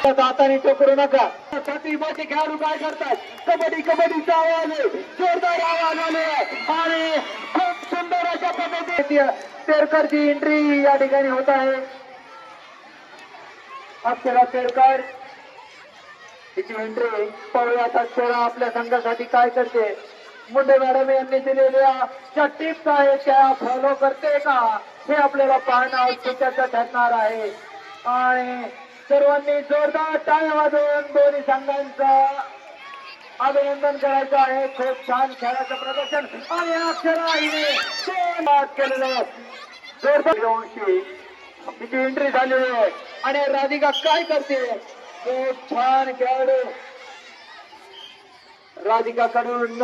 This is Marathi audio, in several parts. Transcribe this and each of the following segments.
हाताने टोकरू नका. प्रतिभाचे खेळाडू काय करतात? कबड्डी कबड्डीचा आवाज आहे, जोरदार आवाज आले आणि खूप सुंदर अशा पद्धतीने तेरकरची एंट्री या ठिकाणी होत आहे. अक्षरा तेरकर तिची एंट्री पाहूयात. अक्षरा आपल्या संघासाठी काय करते? मुंडे मॅडम यांनी दिलेल्या ज्या टिप्स आहेत त्या फॉलो करते का हे आपल्याला पाहणं औत्सुक्याचं ठरणार आहे. आणि सर्वांनी जोरदार टाळ्या वाजवून दोन्ही संघांचं अभिनंदन करायचं आहे. खूप छान खेळाचं प्रदर्शन आणि अक्षरा हिने केलेलं जोरदार तिची एंट्री झालेली आहे. आणि राधिका काय करते? खूप छान खेळाडू राधिका कडून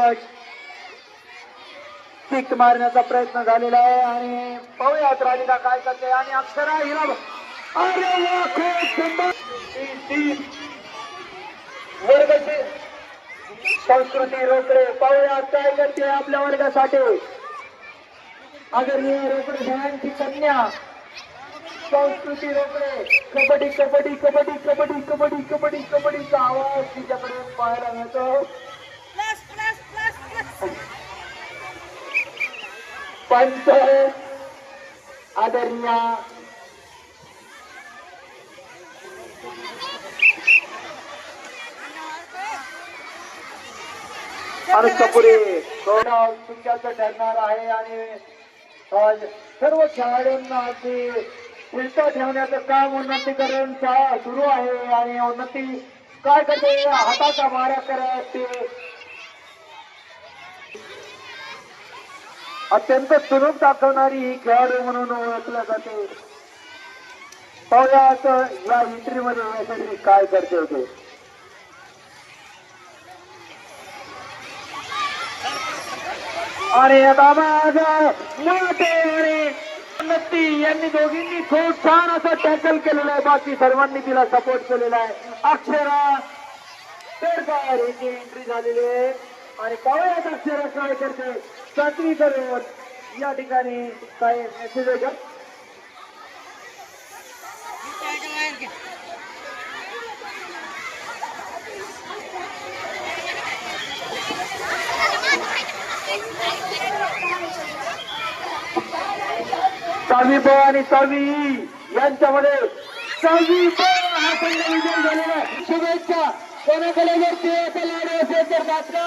किक मारण्याचा प्रयत्न झालेला आहे आणि पाहूयात राधिका काय करते. आणि अक्षरा हिला अरे वा खूप सुंदर वर्गाची संस्कृती रोकडे पाहूयात काय करते आपल्या वर्गासाठी. आदरणीय रोकडे शाळांची कन्या संस्कृती रोकडे. कबड्डी कबड्डी कबड्डी कबड्डी कबड्डी कबड्डी कबड्डीचा आवाज तिच्याकडे पाहायला मिळतो. पंच आदरणीय अनुष्कापुरी तुमच्याचं ठरणार आहे. आणि सर्व खेळाडूंना शिस्त ठेवण्याचं काम उन्नतीकरण शाळा सुरू आहे. आणि उन्नती काय करते? हाताचा मारा करत ते अत्यंत सुलभ दाखवणारी ही खेळाडू म्हणून ओळखलं जाते. पाहूयात या एंट्रीमध्ये यासाठी काय करते होते. आणि आता उन्नती यांनी दोघींनी खूप छान असं टॅकल केलेलं आहे. बाकी सर्वांनी तिला सपोर्ट केलेला आहे. अक्षरा तेरकर याची एंट्री झालेली आहे. आणि पाहूयात अक्षरा काय करते. सातवी करून या ठिकाणी काय मेसेज आहे का? सावी ब आणि सावी यांच्यामध्ये सावी ब हा संघ विजय झालेला आहे. शुभेच्छा. कोणाकडे जर ते लाडू असेल तर मात्र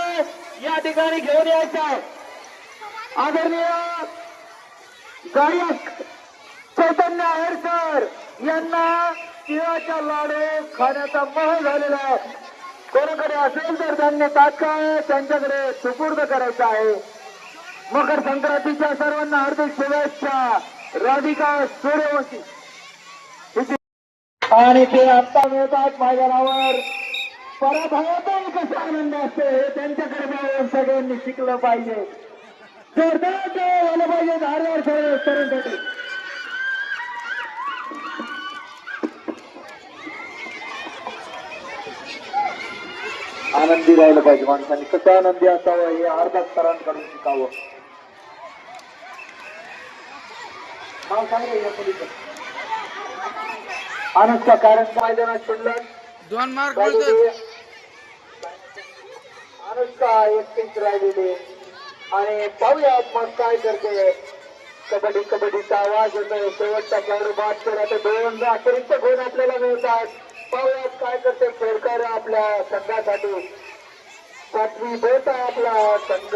या ठिकाणी घेऊन यायचा आहे. आदरणीय गायक चैतन्य हेरकर यांना तिळाच्या लाडू खाण्याचा मोह झालेला आहे. कोणाकडे असेल तर त्यांनी तात्काळ त्यांच्याकडे सुपूर्द करायचा आहे. मकर संक्रांतीच्या सर्वांना हार्दिक शुभेच्छा. राधिका सूर्यवंशी आणि ते आत्ता मिळतात मैदानावर. पराभवातही कसा आनंद असतो हे त्यांच्याकडे बघून सगळ्यांनी शिकलं पाहिजे. जोरदार झालं पाहिजे धारदार तरुणसाठी. आनंदी राहिलं पाहिजे माणसांनी. कसं आनंदी असावं हे अर्धा सरांकडून शिकावं. अनुष्का कारण मैदानात शिल्लक 2 मार्क अनुष्का एकटीच राहिलेली. आणि पाहूयात मग काय करते. कबड्डी कबड्डीचा आवाज येतोय. शेवटचा खेळाडू बाद केला तर 2 अतिरिक्त गुण आपल्याला मिळतात. पाहूयात काय करते खेळकर आपल्या संघासाठी. 7वी बोट आहे आपला संघ.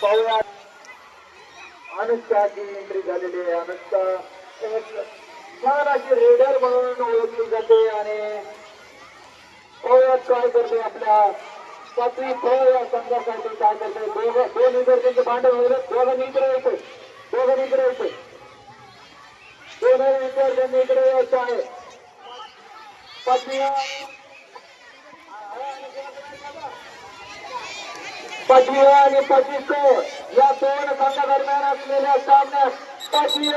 पाहूयात अनुष्काची एंट्री झालेली आहे. अनुष्का छान अशी रेडर म्हणून ओळखली जाते. आणि पाहूयात काय करते आपल्या 7वी ब या संघासाठी काय करते. दोन विद्यार्थ्यांचे भांडण वगैरे दोघांनी इकडे येते. दोन विद्यार्थ्यांनी इकडे यायचं आहे. 5वी आणि 25 या 2 संघादरम्यान असलेल्या सामन्यात 5वी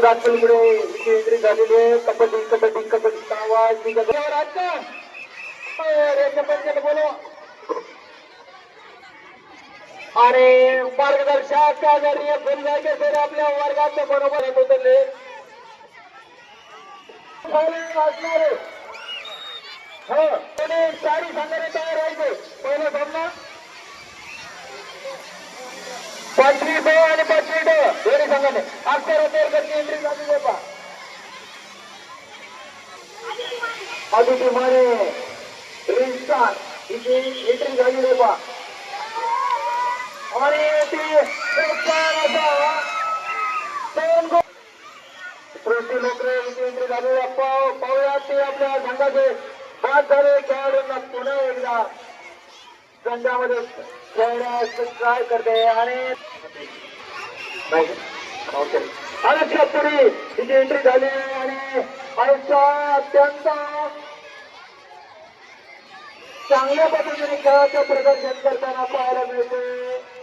दाखवलीकडे हिची एंट्री झालेली आहे. कबड्डी कबड्डी कबड्डीचा आवाज बोलो आणि मार्गदर्शक आदरणीय फुलझाडे सर आपल्या वर्गात बरोबर उतरले असणारे. हो चारी संघाने तयार व्हायचे. पहिला सामना 25 आणि 25 दोन्ही संघाने अक्षर तेरकरची एंट्री झाली होता. आदिती माने रिस्टार हिची एंट्री झाली होता आणि ती सृष्टी लोकरे हिची एंट्री झाली. पाहूया ते आपल्या संघाचे बाद झाले खेळाडूंना पुन्हा एकदा संघामध्ये खेळण्यास ट्राय करते आणि अनुष्का पुरी हिची एंट्री झाली आणि अनुष्का अत्यंत चांगल्या पद्धतीने खेळाचं प्रदर्शन करताना पाहायला मिळते.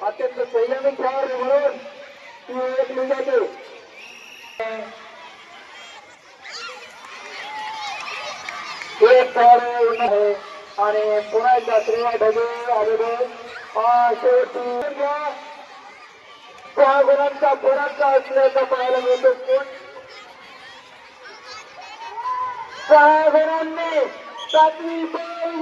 अत्यंत संयमी खेळाडू म्हणून ती ओळखली जाते. एक खेळाडू आहे आणि पुन्हा एकदा श्रीवा ढगे आलेले शेवटी 6 गुणांचा फरक असल्याचं पाहायला मिळतो. 6 गुणांनी 7वी वर्ग